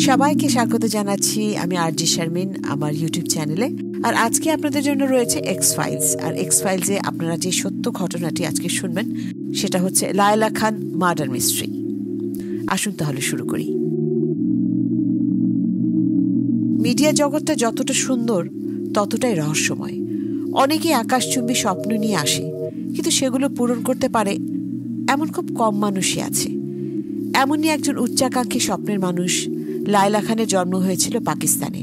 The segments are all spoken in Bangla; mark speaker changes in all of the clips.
Speaker 1: সবাইকে স্বাগত জানাচ্ছি আমি আরজি শারমিন আমার ইউটিউব চ্যানেলে। আর আজকে আপনাদের জন্য রয়েছে এক্স ফাইলস। আর এক্স ফাইলসে আপনারা যে সত্য ঘটনাটি আজকে শুনবেন সেটা হচ্ছে লায়লা খান মার্ডার মিস্ট্রি। আসুন তাহলে শুরু করি। মিডিয়া জগৎটা যতটা সুন্দর ততটাই রহস্যময়। অনেকেই আকাশচুম্বী স্বপ্ন নিয়ে আসে, কিন্তু সেগুলো পূরণ করতে পারে এমন খুব কম মানুষই আছে। এমনই একজন উচ্চাকাঙ্ক্ষী স্বপ্নের মানুষ লায়লা খানের জন্ম হয়েছিল পাকিস্তানে।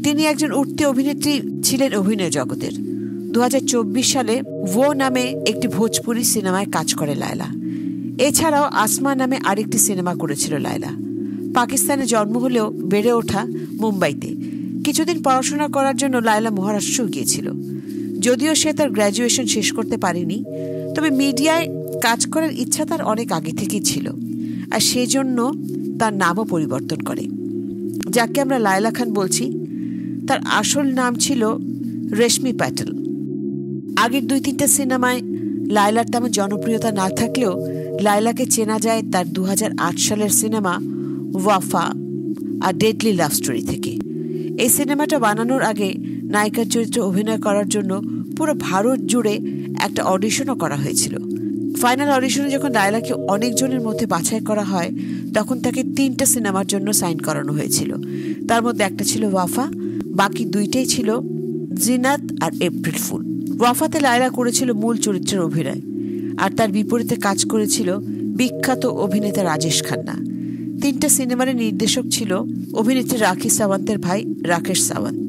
Speaker 1: তিনি একজন উঠতি অভিনেত্রী ছিলেন অভিনয় জগতের। 2024 সালে वो নামে একটি ভোজপুরি সিনেমায় কাজ করে লায়লা। এছাড়াও আসমা নামে আরেকটি সিনেমা করেছিল লায়লা। পাকিস্তানে জন্ম হলেও বেড়ে ওঠা মুম্বাইতে। কিছুদিন পড়াশোনা করার জন্য লায়লা মহারাষ্ট্রেও গিয়েছিল। যদিও সে তার গ্র্যাজুয়েশন শেষ করতে পারেনি, তবে মিডিয়ায় কাজ করার ইচ্ছা তার অনেক আগে থেকেই ছিল, আর সেজন্য তার নামও পরিবর্তন করে। যাকে আমরা লায়লা খান বলছি তার আসল নাম ছিল রেশমি প্যাটেল। আগের 2-3টা সিনেমায় লায়লার তেমন জনপ্রিয়তা না থাকলেও লায়লাকে চেনা যায় তার 2008 সালের সিনেমা ওয়াফা আর ডেডলি লাভ স্টোরি থেকে। এই সিনেমাটা বানানোর আগে নায়িকার চরিত্রে অভিনয় করার জন্য পুরো ভারত জুড়ে একটা অডিশনও করা হয়েছিল। ফাইনাল অডিশনে যখন লায়লাকে অনেকজনের মধ্যে বাছাই করা হয় তখন তাকে 3টা সিনেমার জন্য সাইন করানো হয়েছিল। তার মধ্যে একটা ছিল ওয়াফা, বাকি 2টাই ছিল জিনাত আর এপ্রিল ফুল। ওয়াফাতে লায়লা করেছিল মূল চরিত্রের অভিনয়, আর তার বিপরীতে কাজ করেছিল বিখ্যাত অভিনেতা রাজেশ খান্না। 3টা সিনেমার নির্দেশক ছিল অভিনেত্রী রাখি সাওয়ান্তের ভাই রাকেশ সাওয়ান্ত।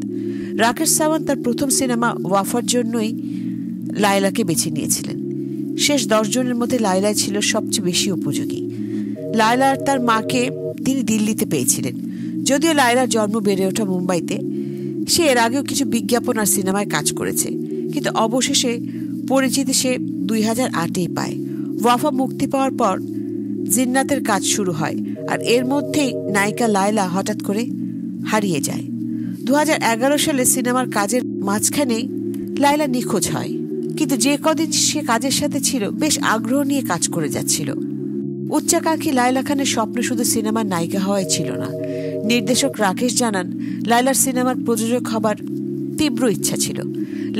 Speaker 1: রাকেশ সাওয়ান্ত তার প্রথম সিনেমা ওয়াফার জন্যই লায়লাকে বেছে নিয়েছিলেন। শেষ 10 জনের মধ্যে লায়লাই ছিল সবচেয়ে বেশি উপযোগী। লায়লা আর তার মাকে তিনি দিল্লিতে পেয়েছিলেন। যদিও লায়লার জন্ম বেড়ে ওঠা মুম্বাইতে, সে এর আগেও কিছু বিজ্ঞাপন আর সিনেমায় কাজ করেছে, কিন্তু অবশেষে পরিচিতি সে 2008-এই পায়। ওয়াফা মুক্তি পাওয়ার পর জিন্নাতের কাজ শুরু হয়, আর এর মধ্যেই নায়িকা লায়লা হঠাৎ করে হারিয়ে যায়। 2011 সালে সিনেমার কাজের মাঝখানেই লায়লা নিখোঁজ হয়, কিন্তু যে কদিন সে কাজের সাথে ছিল বেশ আগ্রহ নিয়ে কাজ করে যাচ্ছিল। উচ্চাকাঙ্ক্ষী লায়লা খানের স্বপ্ন শুধু সিনেমার নায়িকা হওয়াই ছিল না। নির্দেশক রাকেশ জানান লায়লার সিনেমার প্রযোজক হবার তীব্র ইচ্ছা ছিল।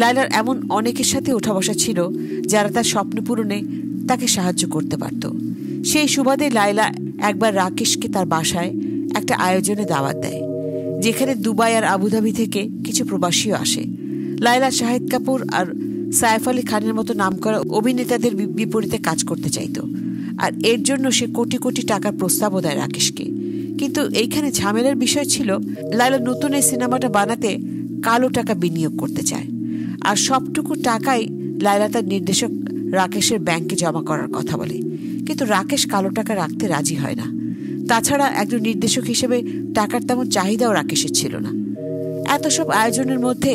Speaker 1: লায়লার এমন অনেকের সাথে ওঠা বসা ছিল যারা তার স্বপ্ন পূরণে তাকে সাহায্য করতে পারত। সেই সুবাদে লায়লা একবার রাকেশকে তার বাসায় একটা আয়োজনে দাওয়াত দেয়, যেখানে দুবাই আর আবুধাবি থেকে কিছু প্রবাসীও আসে। লায়লা শাহিদ কাপুর আর সাইফ আলী খানের মতো নামকরা অভিনেতাদের বিপরীতে কাজ করতে চাইত, আর এর জন্য সে কোটি কোটি টাকার প্রস্তাবও দেয় রাকেশকে। কিন্তু এইখানে ঝামেলার বিষয় ছিল লায়লা নতুন এই সিনেমাটা বানাতে কালো টাকা বিনিয়োগ করতে চায়, আর সবটুকু টাকাই লায়লা তার নির্দেশক রাকেশের ব্যাংকে জমা করার কথা বলে। কিন্তু রাকেশ কালো টাকা রাখতে রাজি হয় না। তাছাড়া একজন নির্দেশক হিসেবে টাকার তেমন চাহিদাও রাকেশের ছিল না। এত সব আয়োজনের মধ্যে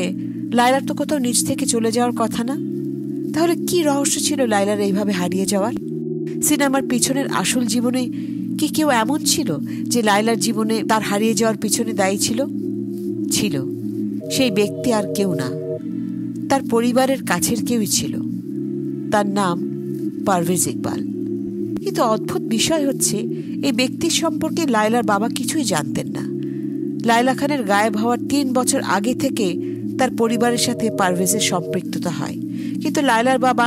Speaker 1: লায়লার তো কোথাও নিজ থেকে চলে যাওয়ার কথা না। তাহলে কি রহস্য ছিল লায়লার এইভাবে হারিয়ে যাওয়ার? সিনেমার পিছনের আসল জীবনে কি কেউ এমন ছিল যে লায়লার জীবনে তার হারিয়ে যাওয়ার পিছনে দায়ী ছিল? সেই ব্যক্তি আর কেউ না, তার পরিবারের কাছের কেউই ছিল। তার নাম পারভেজ ইকবাল। কিন্তু অদ্ভুত বিষয় হচ্ছে এই ব্যক্তির সম্পর্কে লায়লার বাবা কিছুই জানতেন না। লায়লা খানের গায়েব হওয়ার 3 বছর আগে থেকে তার পরিবারের সাথে পারভেজের সম্পৃক্ততা হয়, কিন্তু লায়লার বাবা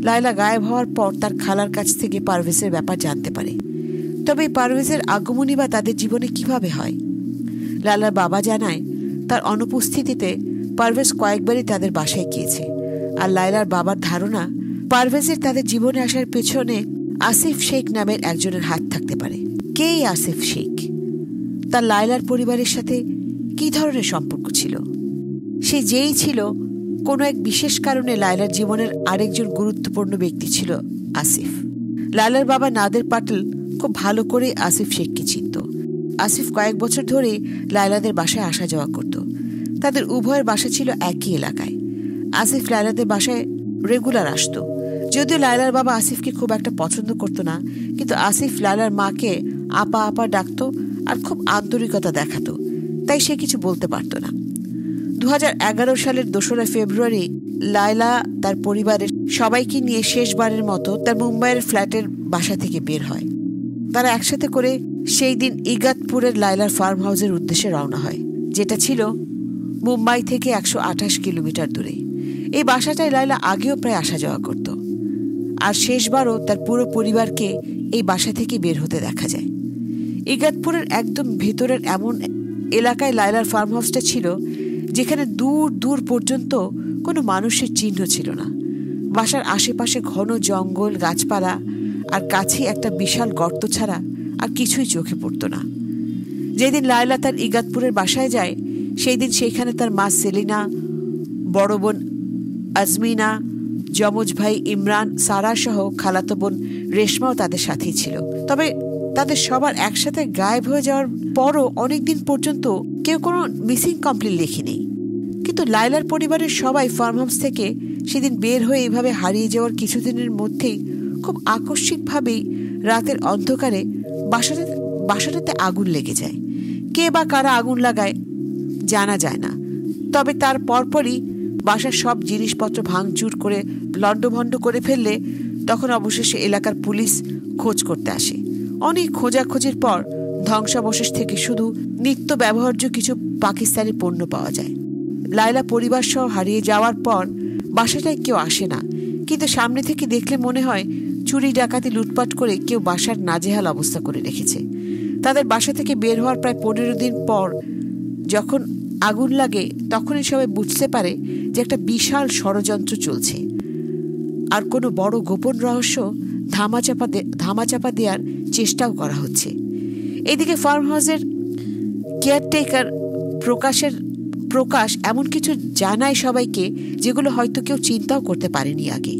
Speaker 1: লায়লা গায়েব হওয়ার পর তার খালার কাছ থেকে পারভেজের ব্যাপার জানতে পারে। তবে পারভেজের আগমনী বা তাদের জীবনে কিভাবে হয়? লায়লার বাবা জানায় তার অনুপস্থিতিতে পারভেজ কয়েকবারই তাদের বাসায় গিয়েছে, আর লায়লার বাবার ধারণা পারভেজের তাদের জীবনে আসার পেছনে আসিফ শেখ নামের একজনের হাত থাকতে পারে। কে আসিফ শেখ? তার লায়লার পরিবারের সাথে কি ধরনের সম্পর্ক ছিল? সে যেই ছিল, কোনো এক বিশেষ কারণে লায়লার জীবনের আরেকজন গুরুত্বপূর্ণ ব্যক্তি ছিল আসিফ। লায়লার বাবা নাদের পাটেল খুব ভালো করে আসিফ শেখকে চিনত। আসিফ কয়েক বছর ধরে লায়লাদের বাসায় আসা যাওয়া করত। তাদের উভয়ের বাসা ছিল একই এলাকায়। আসিফ লায়লাদের বাসায় রেগুলার আসতো। যদিও লায়লার বাবা আসিফকে খুব একটা পছন্দ করতো না, কিন্তু আসিফ লায়লার মাকে আপা আপা ডাকতো আর খুব আন্তরিকতা দেখাতো, তাই সে কিছু বলতে পারত না। 2011 সালের 2রা ফেব্রুয়ারি লায়লা তার পরিবারের সবাইকে নিয়ে শেষবারের মতো তার মুম্বাইয়ের ফ্ল্যাটের বাসা থেকে বের হয়। তারা একসাথে করে সেই দিন ইগাতপুরের লায়লার ফার্ম হাউসের উদ্দেশ্যে রওনা হয়, যেটা ছিল মুম্বাই থেকে 128 কিলোমিটার দূরে। এই বাসাটায় লায়লা আগেও প্রায় আসা যাওয়া করত, আর শেষবারও তার পুরো পরিবারকে এই বাসা থেকে বের হতে দেখা যায়। ইগাতপুরের একদম ভেতরের এমন এলাকায় লায়লার ফার্ম হাউসটা ছিল যেখানে দূর দূর পর্যন্ত কোনো মানুষের চিহ্ন ছিল না। বাসার আশেপাশে ঘন জঙ্গল, গাছপালা, আর কাছে একটা বিশাল গর্ত ছাড়া আর কিছুই চোখে পড়ত না। যেদিন লায়লা তার ইগাতপুরের বাসায় যায়, সেই দিন সেখানে তার মা সেলিনা, বড় বোন আজমিনা, যমজ ভাই ইমরান, সারা সহ খালাতো বোন রেশমাও তাদের সাথেই ছিল। তবে তাদের সবার একসাথে গায়েব হয়ে যাওয়ার পরও অনেকদিন পর্যন্ত কেউ কোনো মিসিং কমপ্লেন লেখেনি। কিন্তু লায়লার পরিবারের সবাই ফার্ম হাউস থেকে সেদিন বের হয়ে এইভাবে হারিয়ে যাওয়ার কিছুদিনের মধ্যেই খুব আকস্মিকভাবেই রাতের অন্ধকারে বাসাটাতে আগুন লেগে যায়। কে বা কারা আগুন লাগায় জানা যায় না। তবে তার পরপরই বাসার সব জিনিসপত্র ভাঙচুর করে লণ্ডভণ্ড করে ফেললে তখন অবশেষে এলাকার পুলিশ খোঁজ করতে আসে। অনেক খোঁজাখুঁজির পর ধ্বংসাবশেষ থেকে শুধু নিত্য ব্যবহার্য কিছু পাকিস্তানি পণ্য পাওয়া যায়। লায়লা পরিবার সহ হারিয়ে যাওয়ার পর বাসাটায় কেউ আসে না, কিন্তু সামনে থেকে দেখলে মনে হয় চুরি ডাকাতি লুটপাট করে কেউ বাসার নাজেহাল অবস্থা করে রেখেছে। তাদের বাসা থেকে বের হওয়ার প্রায় 15 দিন পর যখন আগুন লাগে, তখনই সবাই বুঝতে পারে যে একটা বিশাল ষড়যন্ত্র চলছে, আর কোনো বড় গোপন রহস্য ধামাচাপা দেওয়ার চেষ্টাও করা হচ্ছে। এদিকে ফার্ম হাউসের কেয়ারটেকার প্রকাশ এমন কিছু জানায় সবাইকে যেগুলো হয়তো কেউ চিন্তাও করতে পারেনি আগে।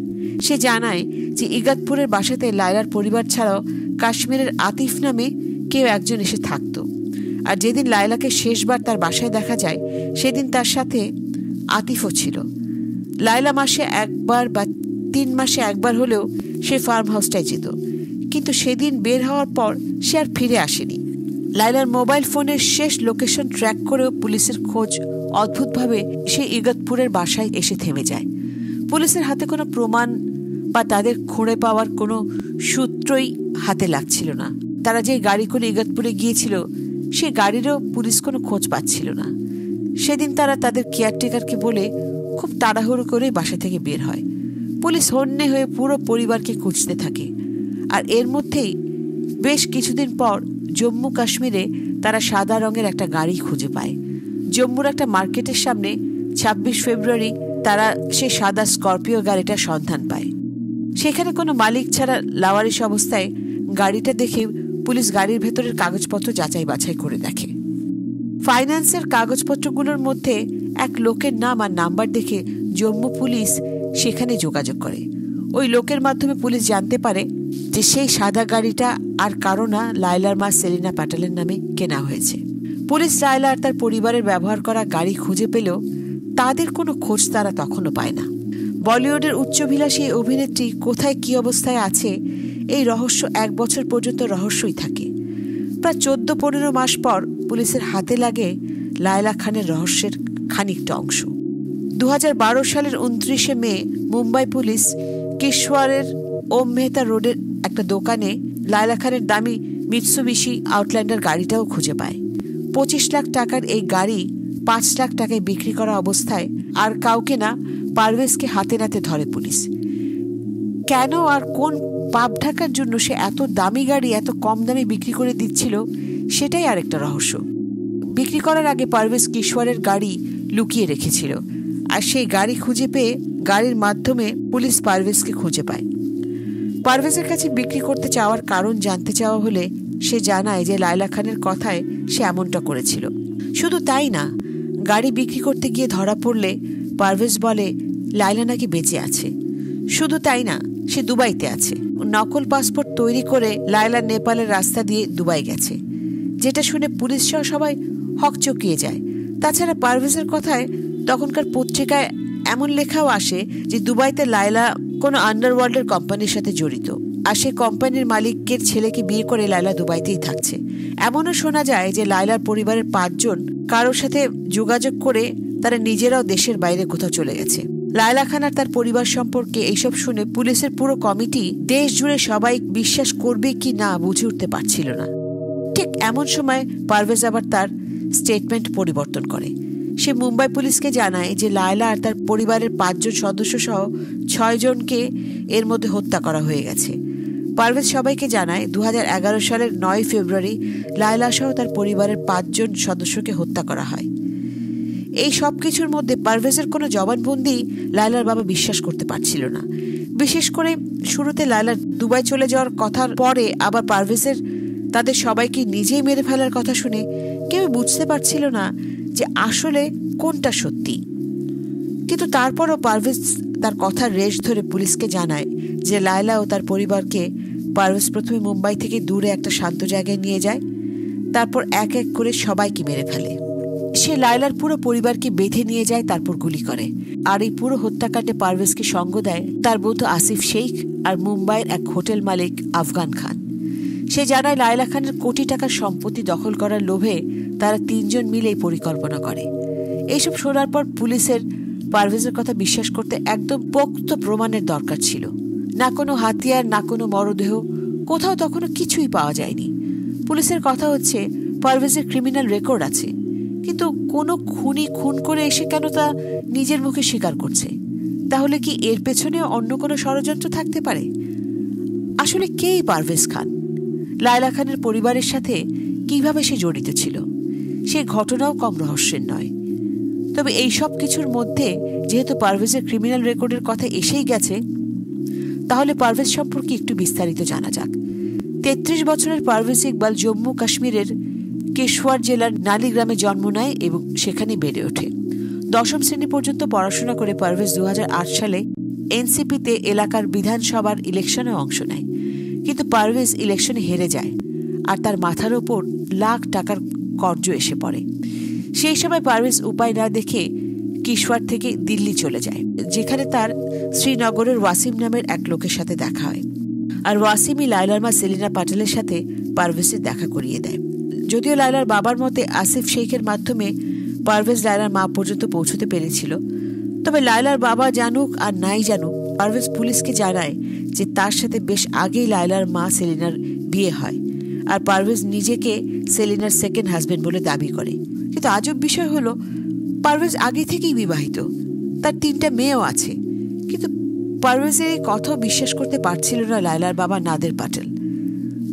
Speaker 1: সে জানায় যে ইগাতপুরের বাসাতে লায়লার পরিবার ছাড়াও কাশ্মীরের আতিফ নামে কেউ একজন এসে থাকতো, আর যেদিন লায়লাকে শেষবার তার বাসায় দেখা যায় সেদিন তার সাথে আতিফও ছিল। লায়লা মাসে একবার বা 3 মাসে একবার হলেও সে ফার্ম হাউসটায় যেত, কিন্তু সেদিন বের হওয়ার পর সে আর ফিরে আসেনি। লায়লার মোবাইল ফোনের শেষ লোকেশন ট্র্যাক করেও পুলিশের খোঁজ অদ্ভুতভাবে সে ইগতপুরের বাসায় এসে থেমে যায়। পুলিশের হাতে কোনো প্রমাণ বা তাদের খুঁড়ে পাওয়ার কোনো সূত্রই হাতে লাগছিল না। তারা যে গাড়ি করে ইগতপুরে গিয়েছিল সে গাড়িরও পুলিশ কোনো খোঁজ পাচ্ছিল না। সেদিন তারা তাদের কেয়ারটেকারকে বলে খুব তাড়াহুড়ো করে বাসা থেকে বের হয়। পুলিশ হন্যে হয়ে পুরো পরিবারকে খুঁজতে থাকে, আর এর মধ্যেই বেশ কিছুদিন পর জম্মু কাশ্মীরে তারা সাদা রঙের একটা গাড়ি খুঁজে পায়। জম্মুর একটা মার্কেটের সামনে 26 ফেব্রুয়ারি তারা সে সাদা স্করপিও গাড়িটার সন্ধান পায়। সেখানে কোনো মালিক ছাড়া লাওয়ারিশ অবস্থায় গাড়িটা দেখে পুলিশ গাড়ির ভেতরের কাগজপত্র যাচাই বাছাই করে দেখে। ফাইন্যান্সের কাগজপত্রগুলোর মধ্যে এক লোকের নাম আর নাম্বার দেখে জম্মু পুলিশ সেখানে যোগাযোগ করে। ওই লোকের মাধ্যমে পুলিশ জানতে পারে যে সেই সাদা গাড়িটা আর কারো না, লায়লার মা সেলিনা প্যাটেলের নামে কেনা হয়েছে। পুলিশ লায়লা আর তার পরিবারের ব্যবহার করা গাড়ি খুঁজে পেলেও তাদের কোনো খোঁজ তারা তখনও পায় না। বলিউডের উচ্চভিলাষী অভিনেত্রী কোথায় কি অবস্থায় আছে এই রহস্য 1 বছর পর্যন্ত রহস্যই থাকে। প্রায় 14-15 মাস পর পুলিশের হাতে লাগে লায়লা খানের রহস্যের খানিকটা অংশ। 2012 সালের 29শে মে মুম্বাই পুলিশ কিশোয়ারের ওম মেহতা রোডের একটা দোকানে লায়লা খানের দামি মিৎসুবিশি আউটল্যান্ডার গাড়িটাও খুঁজে পায়। 25 লাখ টাকার এই গাড়ি 5 লাখ টাকায় বিক্রি করা অবস্থায় আর কাউকে না, পারভেজকে হাতে নাতে ধরে পুলিশ। কেন আর কোন পাপ ঢাকার জন্য সে এত দামি গাড়ি এত কম দামে বিক্রি করে দিচ্ছিল সেটাই আরেকটা রহস্য। বিক্রি করার আগে পারভেজ কিশোরের গাড়ি লুকিয়ে রেখেছিল, আর সেই গাড়ি খুঁজে পেয়ে গাড়ির মাধ্যমে পুলিশ পারভেজকে খুঁজে পায়। পারভেজের কাছে বিক্রি করতে চাওয়ার কারণ জানতে চাওয়া হলে সে জানায় যে লায়লা খানের কথায় সে এমনটা করেছিল। শুধু তাই না, গাড়ি বিক্রি করতে গিয়ে ধরা পড়লে পারভেজ বলে লায়লা নাকি বেঁচে আছে। শুধু তাই না, সে দুবাইতে আছে। নকল পাসপোর্ট তৈরি করে লায়লা নেপালের রাস্তা দিয়ে দুবাই গেছে, যেটা শুনে পুলিশ সহ সবাই হকচকিয়ে যায়। তাছাড়া পারভেজের কথায় তখনকার পত্রিকায় এমন লেখাও আসে যে দুবাইতে লায়লা কোনো আন্ডারওয়ার্ল্ডের কোম্পানির সাথে জড়িত, আর সেই কোম্পানির মালিকের ছেলেকে বিয়ে করে লায়লা দুবাইতেই থাকছে। এমনও শোনা যায় যে লায়লার পরিবারের 5 জন কারোর সাথে যোগাযোগ করে তারা নিজেরাও দেশের বাইরে কোথাও চলে গেছে। লায়লা খান আর তার পরিবার সম্পর্কে এইসব শুনে পুলিশের পুরো কমিটি দেশ জুড়ে সবাই বিশ্বাস করবে কি না বুঝে উঠতে পারছিল না। ঠিক এমন সময় পারভেজ আবার তার স্টেটমেন্ট পরিবর্তন করে। সে মুম্বাই পুলিশকে জানায় যে লায়লা আর তার পরিবারের 5 জন সদস্য সহ 6 জনকে এর মধ্যে হত্যা করা হয়ে গেছে। পারভেজ সবাইকে জানায় 2011 সালের 9 ফেব্রুয়ারি লায়লা সহ তার পরিবারের 5 জন সদস্যকে হত্যা করা হয়। এই সব কিছুর মধ্যে পারভেজের কোনো জবানবন্দি লায়লার বাবা বিশ্বাস করতে পারছিল না। বিশেষ করে শুরুতে লায়লার দুবাই চলে যাওয়ার কথার পরে আবার পারভেজের তাদের সবাইকে নিজেই মেরে ফেলার কথা শুনে কেউ বুঝতে পারছিল না যে আসলে কোনটা সত্যি। কিন্তু তারপরও পারভেজ তার কথার রেশ ধরে পুলিশকে জানায় যে লায়লা ও তার পরিবারকে পারভেজ প্রথমে মুম্বাই থেকে দূরে একটা শান্ত জায়গায় নিয়ে যায়, তারপর এক এক করে সবাইকে মেরে ফেলে। সে লায়লার পুরো পরিবারকে বেঁধে নিয়ে যায়, তারপর গুলি করে। আর এই পুরো হত্যাকাণ্ডে পারভেজকে সঙ্গ দেয় তার বন্ধু আসিফ শেখ আর মুম্বাইয়ের এক হোটেল মালিক আফগান খান। সে জানায় লায়লা খানের কোটি টাকার সম্পত্তি দখল করার লোভে তারা 3 জন মিলে পরিকল্পনা করে। এইসব শোনার পর পুলিশের পারভেজের কথা বিশ্বাস করতে একদম পোক্ত প্রমাণের দরকার ছিল। না কোনো হাতিয়ার, না কোনো মরদেহ, কোথাও তখনও কিছুই পাওয়া যায়নি। পুলিশের কথা হচ্ছে পারভেজের ক্রিমিনাল রেকর্ড আছে, কিন্তু কোনো খুনি খুন করে এসে কেন তা নিজের মুখে স্বীকার করছে? তাহলে কি এর পেছনে অন্য কোনো ষড়যন্ত্র থাকতে পারে? আসলে কেই পারভেজ খান? লায়লা খানের পরিবারের সাথে কিভাবে সে জড়িত ছিল? সে ঘটনাও কম রহস্যের নয়। তবে এই সব কিছুর মধ্যে যেহেতু পারভেজের ক্রিমিনাল রেকর্ডের কথা এসেই গেছে, তাহলে পারভেজ সম্পর্কে একটু বিস্তারিত জানা যাক। 33 বছরের পারভেজ ইকবাল জম্মু কাশ্মীরের কেশওয়ার জেলার নালি গ্রামে জন্ম নেয় এবং সেখানে বেড়ে ওঠে। 10ম শ্রেণী পর্যন্ত পড়াশোনা করে পারভেজ 2008 সালে এনসিপিতে এলাকার বিধানসভার ইলেকশনে অংশ নেয়। কিন্তু পারভেজ ইলেকশনে হেরে যায় আর তার মাথার ওপর লাখ টাকার কর্জ এসে পড়ে। সেই সময় পারভেজ উপায় না দেখে কেশওয়ার থেকে দিল্লি চলে যায়, যেখানে তার শ্রীনগরের ওয়াসিম নামের এক লোকের সাথে দেখা হয়। আর ওয়াসিমই লায়লার মা সেলিনা পাটেলের সাথে পারভেজের দেখা করিয়ে দেয়। যদিও লায়লার বাবার মতে আসিফ শেখের মাধ্যমে পারভেজ লায়লার মা পর্যন্ত পৌঁছতে পেরেছিল, তবে লায়লার বাবা জানুক আর নাই জানুক, পারভেজ পুলিশকে জানায় যে তার সাথে বেশ আগেই লায়লার মা সেলিনার বিয়ে হয় আর পারভেজ নিজেকে সেলিনার সেকেন্ড হাজবেন্ড বলে দাবি করে। কিন্তু আজব বিষয় হলো পারভেজ আগে থেকেই বিবাহিত, তার 3টা মেয়েও আছে। কিন্তু পারভেজের এই কথাও বিশ্বাস করতে পারছিল না লায়লার বাবা নাদের পাটেল।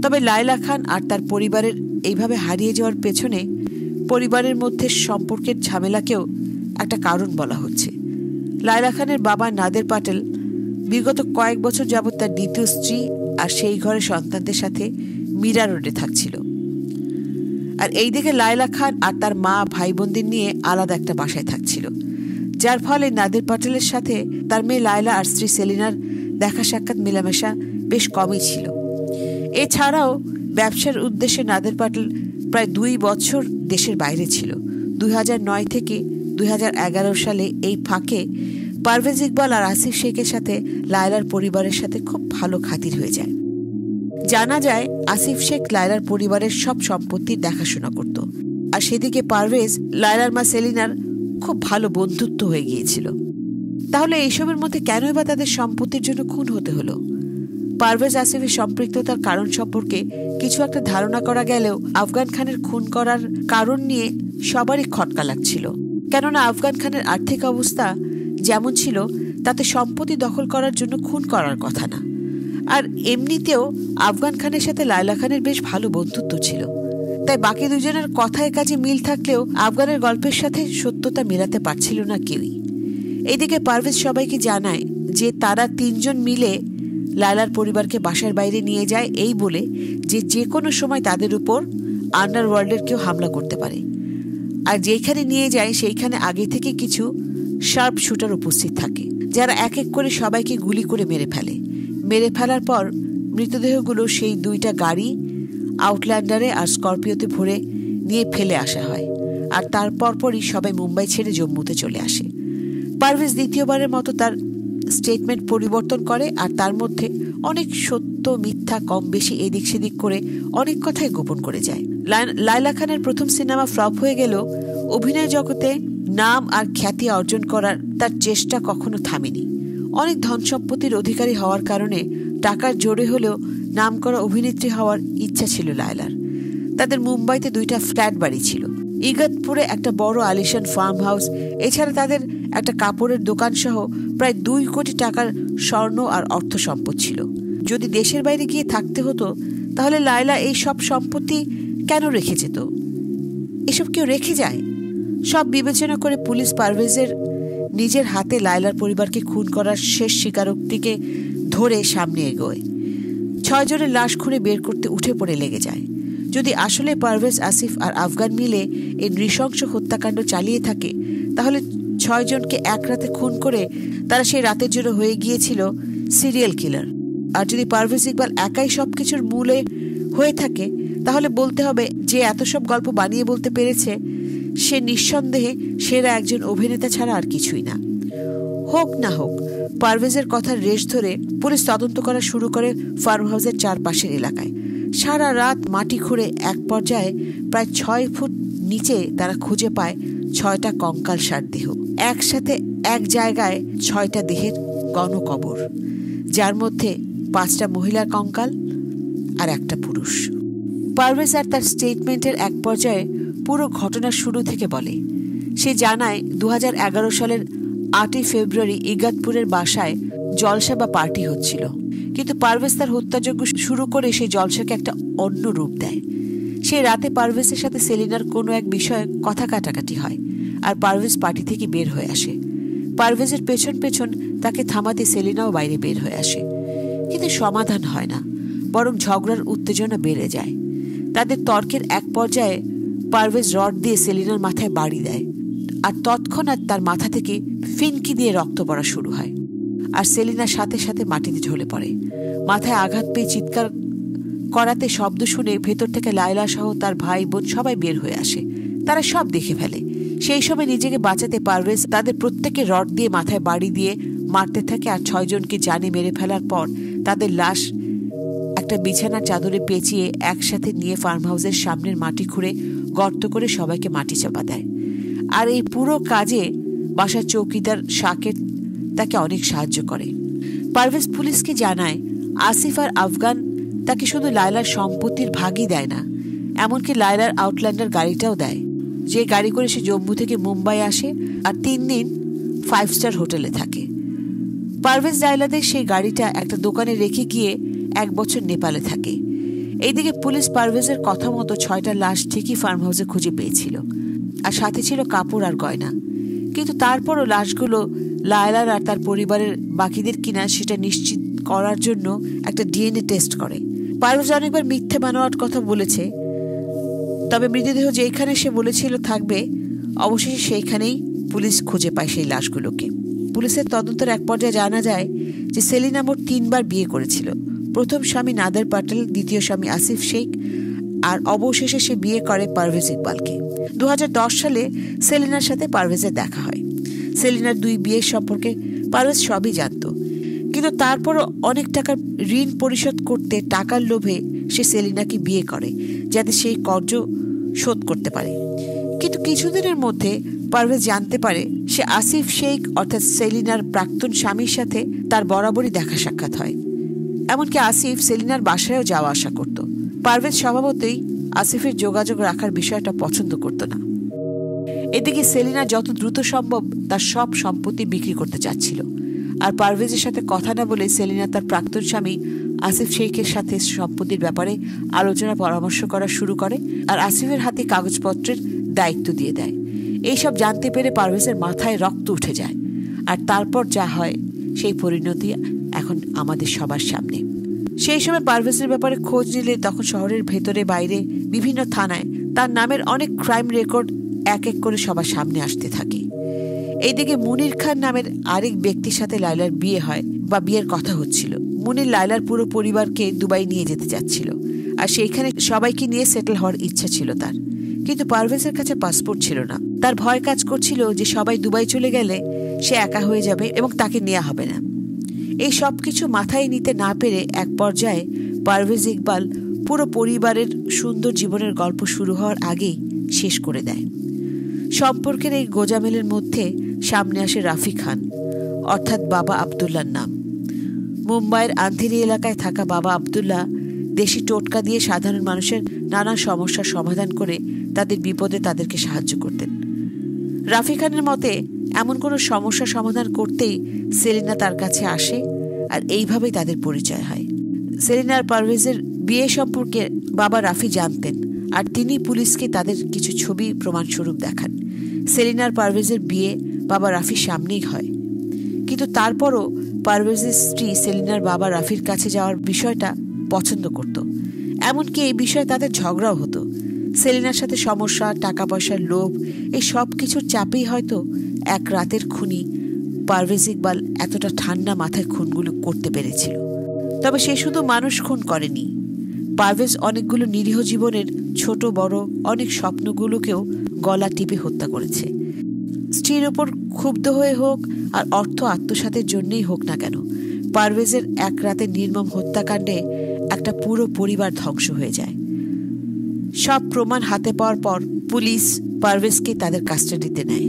Speaker 1: তবে লায়লা খান আর তার পরিবারের এইভাবে হারিয়ে যাওয়ার পেছনে পরিবারের মধ্যে সম্পর্কের ঝামেলাকেও একটা কারণ বলা হচ্ছে। লায়লা খানের বাবা নাদের পাটেল বিগত কয়েক বছর যাবৎ তার দ্বিতীয় স্ত্রী আর সেই ঘরে সন্তানদের সাথে মীরা রোডে থাকছিল। আর এই দিকে লায়লা খান আর তার মা ভাই বোনদের নিয়ে আলাদা একটা বাসায় থাকছিল, যার ফলে নাদের পাটেলের সাথে তার মেয়ে লায়লা আর স্ত্রী সেলিনার দেখা সাক্ষাৎ মেলামেশা বেশ কমই ছিল। এছাড়াও ব্যবসার উদ্দেশ্যে নাদের পাটেল প্রায় 2 বছর দেশের বাইরে ছিল। 2009 থেকে 2011 সালে এই ফাঁকে পারভেজ ইকবাল আর আসিফ শেখের সাথে লায়লার পরিবারের সাথে খুব ভালো খাতির হয়ে যায়। জানা যায় আসিফ শেখ লায়লার পরিবারের সব সম্পত্তির দেখাশোনা করত, আর সেদিকে পারভেজ লায়লার মা সেলিনার খুব ভালো বন্ধুত্ব হয়ে গিয়েছিল। তাহলে এইসবের মধ্যে কেনই বা তাদের সম্পত্তির জন্য খুন হতে হলো? পারভেজ আসিফের সম্পৃক্ততার কারণ সম্পর্কে কিছু একটা ধারণা করা গেলেও আফগান খানের খুন করার কারণ নিয়ে সবারই খটকা লাগছিল। কেননা আফগান খানের আর্থিক অবস্থা যেমন ছিল তাতে সম্পত্তি দখল করার জন্য খুন করার কথা না। আর এমনিতেও আফগান খানের সাথে লায়লা খানের বেশ ভালো বন্ধুত্ব ছিল, তাই বাকি দুজনের কথায় কাজে মিল থাকলেও আফগানের গল্পের সাথে সত্যতা মেলাতে পারছিল না কেউই। এদিকে পারভেজ সবাইকে জানায় যে তারা 3 জন মিলে লায়লার পরিবারকে বাসার বাইরে নিয়ে যায় এই বলে যে কোনো সময় তাদের উপর আন্ডারওয়ার্ল্ডের কেউ হামলা করতে পারে। আর যেখানে নিয়ে যায় সেইখানে আগে থেকে কিছু শার্প শুটার উপস্থিত থাকে, যারা এক এক করে সবাইকে গুলি করে মেরে ফেলে। মেরে ফেলার পর মৃতদেহগুলো সেই 2টা গাড়ি আউটল্যান্ডারে আর স্করপিওতে ভরে নিয়ে ফেলে আসা হয়। আর তার পরপরই সবাই মুম্বাই ছেড়ে জম্মুতে চলে আসে। পারভেজ দ্বিতীয়বারের মতো তার স্টেটমেন্ট পরিবর্তন করে আর তার মধ্যে অনেক সত্য মিথ্যা কম বেশি এদিক সেদিক করে অনেক কথাই গোপন করে যায়। লায়লা খানের প্রথম সিনেমা ফ্লপ হয়ে গেল অভিনয় জগতে নাম আর খ্যাতি অর্জন করার তার চেষ্টা কখনো থামেনি। অনেক ধন সম্পত্তির অধিকারী হওয়ার কারণে টাকার জোরে হলেও নামকরা অভিনেত্রী হওয়ার ইচ্ছা ছিল লায়লার। তাদের মুম্বাইতে 2টা ফ্ল্যাট বাড়ি ছিল, ইগতপুরে একটা বড় আলিশান ফার্ম হাউস, এছাড়া তাদের একটা কাপড়ের দোকান সহ প্রায় 2 কোটি টাকার স্বর্ণ আর অর্থ সম্পদ ছিল। যদি দেশের বাইরে গিয়ে থাকতে হতো তাহলে লায়লা এই সব সম্পত্তি কেন রেখে যেত? এসব কেউ রেখে যায়? সব বিবেচনা করে পুলিশ পারভেজের নিজের হাতে লায়লার পরিবারকে খুন করার শেষ স্বীকারোক্তিকে ধরে সামনে এগোয়। 6 জনের লাশ খুঁড়ে বের করতে উঠে পড়ে লেগে যায়। যদি আসলে পারভেজ, আসিফ আর আফগান মিলে এই নৃশংস হত্যাকাণ্ড চালিয়ে থাকে তাহলে 6 জনকে এক রাতে খুন করে তারা সেই রাতের জন্য হয়ে গিয়েছিল সিরিয়াল কিলার। আর যদি পারভেজ ইকবাল একাই সবকিছুর মূলে হয়ে থাকে তাহলে বলতে হবে যে এত সব গল্প বানিয়ে বলতে পেরেছে সে নিঃসন্দেহে সেরা একজন অভিনেতা ছাড়া আর কিছুই না। হোক না হোক, পারভেজের কথার রেশ ধরে পুলিশ তদন্ত করা শুরু করে ফার্ম হাউসের চারপাশের এলাকায়। সারা রাত মাটি খুঁড়ে এক পর্যায়ে প্রায় 6 ফুট নিচে তারা খুঁজে পায় 6টা কঙ্কালসার দেহ, একসাথে এক জায়গায় 6টা দেহের গণকবর, যার মধ্যে 5টা মহিলার কঙ্কাল আর একটা পুরুষ। পারভেজ আর তার স্টেটমেন্টের এক পর্যায়ে পুরো ঘটনার শুরু থেকে বলে। সে জানায় 2011 সালের 8ই ফেব্রুয়ারি ইগতপুরের বাসায় জলসা বা পার্টি হচ্ছিল, কিন্তু পারভেজ তার হত্যাযজ্ঞ শুরু করে সেই জলসাকে একটা অন্য রূপ দেয়। সেই রাতে পারভেজের সাথে সেলিনার কোনো এক বিষয়ে কথা কাটাকাটি হয় আর পারভেজ পার্টি থেকে বের হয়ে আসে। পারভেজের পেছন পেছন তাকে থামাতে সেলিনাও বাইরে বের হয়ে আসে, কিন্তু সমাধান হয় না, বরং ঝগড়ার উত্তেজনা বেড়ে যায়। তাদের তর্কের এক পর্যায়ে পারভেজ রড দিয়ে সেলিনার মাথায় বাড়ি দেয় আর তৎক্ষণাৎ তার মাথা থেকে ফিনকি দিয়ে রক্ত পড়া শুরু হয় আর সেলিনার সাথে সাথে মাটিতে ঢলে পড়ে। মাথায় আঘাত পেয়ে চিৎকার করাতে শব্দ শুনে ভেতর থেকে লায়লা সহ তার ভাই বোন সবাই বের হয়ে আসে। তারা সব দেখে ফেলে। সেই সময় নিজেকে বাঁচাতে পারভেজ তাদের প্রত্যেকে রড দিয়ে মাথায় বাড়ি দিয়ে মারতে থাকে আর 6 জনকে জানে মেরে ফেলার পর তাদের লাশ একটা বিছানার চাদরে পেঁচিয়ে একসাথে নিয়ে ফার্ম হাউসের সামনের মাটি খুঁড়ে গর্ত করে সবাইকে মাটি চাপা দেয়। আর এই পুরো কাজে বাসার চৌকিদার শাকের তাকে অনেক সাহায্য করে। পারভেজ পুলিশকে জানায় আসিফ আর আফগান তাকে শুধু লায়লার সম্পত্তির ভাগই দেয় না, এমনকি লায়লার আউটল্যান্ডার গাড়িটাও দেয়, যে গাড়ি করে সে জম্মু থেকে মুম্বাই আসে আর 3 দিন 5 স্টার হোটেলে থাকে। পারভেজ লায়লাদের সেই গাড়িটা একটা দোকানে রেখে গিয়ে 1 বছর নেপালে থাকে। এইদিকে পুলিশ পারভেজের কথা মতো 6টা লাশ ঠিকই ফার্ম হাউসে খুঁজে পেয়েছিল আর সাথে ছিল কাপড় আর গয়না, কিন্তু তারপরও লাশগুলো লায়লার আর তার পরিবারের বাকিদের কিনা সেটা নিশ্চিত করার জন্য একটা ডিএনএ টেস্ট করে। পারভেজ অনেকবার মিথ্যে বানোয়াট কথা বলেছে, তবে মৃতদেহ যেখানে সে বলেছিল থাকবে অবশেষে সেইখানেই পুলিশ খুঁজে পায় সেই লাশগুলোকে। পুলিশের তদন্তের এক পর্যায়ে জানা যায় যে সেলিনা মোট 3 বার বিয়ে করেছিল। প্রথম স্বামী নাদের পাটেল, দ্বিতীয় স্বামী আসিফ শেখ আর অবশেষে সে বিয়ে করে পারভেজ ইকবালকে। 2010 সালে সেলিনার সাথে পারভেজের দেখা হয়। সেলিনার 2 বিয়ের সম্পর্কে পারভেজ সবই জানত, কিন্তু তারপরও অনেক টাকার ঋণ পরিশোধ করতে টাকার লোভে সে সেলিনাকে বিয়ে করে যাতে সেই কর্জ শোধ করতে পারে। কিন্তু কিছুদিনের মধ্যে পারভেজ জানতে পারে সে আসিফ শেখ অর্থাৎ সেলিনার প্রাক্তন স্বামীর সাথে তার বরাবরই দেখা সাক্ষাৎ হয়। এমনকি আসিফ সেলিনার বাসায়ও যাওয়া আসা করত। পারভেজ স্বভাবতই আসিফের যোগাযোগ রাখার বিষয়টা পছন্দ করত না। এদিকে সেলিনা যত দ্রুত সম্ভব তার সব সম্পত্তি বিক্রি করতে চাচ্ছিল, আর পারভেজের সাথে কথা না বলে সেলিনা তার প্রাক্তন স্বামী আসিফ শেখের সাথে সম্পত্তির ব্যাপারে আলোচনা পরামর্শ করা শুরু করে আর আসিফের হাতে কাগজপত্রের দায়িত্ব দিয়ে দেয়। এইসব জানতে পেরে পারভেজের মাথায় রক্ত উঠে যায়, আর তারপর যা হয় সেই পরিণতি এখন আমাদের সবার সামনে। সেই সময় পারভেজের ব্যাপারে খোঁজ নিলে তখন শহরের ভেতরে বাইরে বিভিন্ন থানায় তার নামের অনেক ক্রাইম রেকর্ড এক এক করে সবার সামনে আসতে থাকে। এইদিকে মুনির খান নামের আরেক ব্যক্তির সাথে লায়লার বিয়ে হয় বা বিয়ের কথা হচ্ছিল। মুনির লায়লার পুরো পরিবারকে দুবাই নিয়ে যেতে যাচ্ছিল আর সেইখানে সবাইকে নিয়ে সেটেল হওয়ার ইচ্ছা ছিল তার, কিন্তু পারভেজের কাছে পাসপোর্ট ছিল না। তার ভয় কাজ করছিল যে সবাই দুবাই চলে গেলে সে একা হয়ে যাবে এবং তাকে নেওয়া হবে না। এই সব কিছু মাথায় নিতে না পেরে এক পর্যায়ে পারভেজ ইকবাল পুরো পরিবারের সুন্দর জীবনের গল্প শুরু হওয়ার আগেই শেষ করে দেয়। সম্পর্কের এই গোজামেলের মধ্যে সামনে আসে রাফি খান, অর্থাৎ বাবা আবদুল্লার নাম। মুম্বাইয়ের আন্ধেরি এলাকায় থাকা বাবা আবদুল্লাহ দেশি টোটকা দিয়ে সাধারণ মানুষের নানা সমস্যার সমাধান করে তাদের বিপদে তাদেরকে সাহায্য করতেন। রাফি খানের মতে এমন কোনো সমস্যা সমাধান করতেই সেলিনা তার কাছে আসে, আর এইভাবেই তাদের পরিচয় হয়। সেলিনা আর পারভেজের বিয়ে সম্পর্কে বাবা রাফি জানতেন, আর তিনি পুলিশকে তাদের কিছু ছবি প্রমাণস্বরূপ দেখান। সেলিনা আর পারভেজের বিয়ে বাবা রাফির সামনেই হয়, কিন্তু তারপরও পারভেজের স্ত্রী সেলিনার বাবা রাফির কাছে যাওয়ার বিষয়টা পছন্দ করত। এমনকি এই বিষয়ে তাদের ঝগড়াও হতো। সেলিনার সাথে সমস্যা, টাকা পয়সার লোভ, এই সব কিছুর চাপেই হয়তো এক রাতের খুনি পারভেজ ইকবাল এতটা ঠান্ডা মাথায় খুনগুলো করতে পেরেছিল। তবে সে শুধু মানুষ খুন করেনি, পারভেজ অনেকগুলো নিরীহ জীবনের ছোট বড় অনেক স্বপ্নগুলোকেও গলা টিপে হত্যা করেছে। স্ত্রীর ওপর ক্ষুব্ধ হয়ে হোক আর অর্থ আত্মসাতের জন্যই হোক না কেন, পারভেজের এক রাতের নির্মম হত্যাকাণ্ডে একটা পুরো পরিবার ধ্বংস হয়ে যায়। সব প্রমাণ হাতে পাওয়ার পর পুলিশ পারভেজকে তাদের কাস্টাডিতে নেয়।